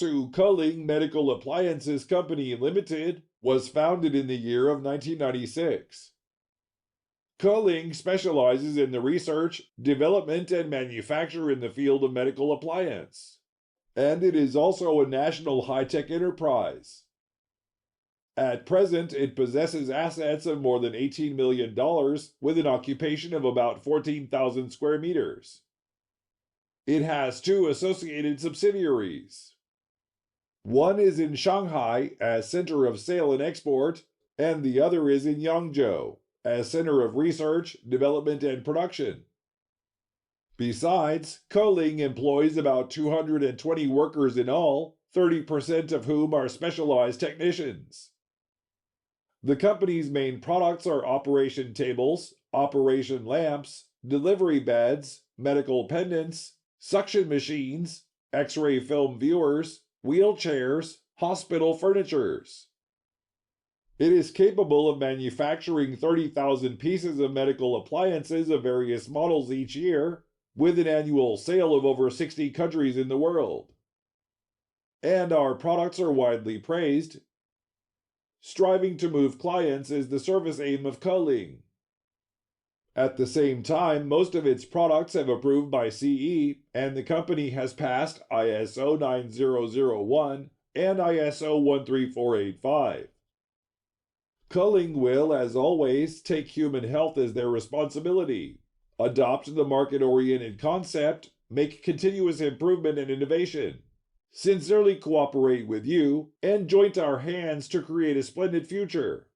Keling Medical Appliances Company Limited was founded in the year of 1996. Keling specializes in the research, development, and manufacture in the field of medical appliance, and it is also a national high-tech enterprise. At present, it possesses assets of more than $18 million with an occupation of about 14,000 square meters. It has two associated subsidiaries. One is in Shanghai as center of sale and export, and the other is in Yangzhou as center of research, development, and production. Besides, Keling employs about 220 workers in all, 30% of whom are specialized technicians. The company's main products are operation tables, operation lamps, delivery beds, medical pendants, suction machines, X-ray film viewers, wheelchairs, hospital furnitures. It is capable of manufacturing 30,000 pieces of medical appliances of various models each year, with an annual sale of over 60 countries in the world. And our products are widely praised. Striving to move clients is the service aim of Keling. At the same time, most of its products have approved by CE, and the company has passed ISO 9001 and ISO 13485. Keling will, as always, take human health as their responsibility, adopt the market-oriented concept, make continuous improvement and innovation, sincerely cooperate with you, and join our hands to create a splendid future.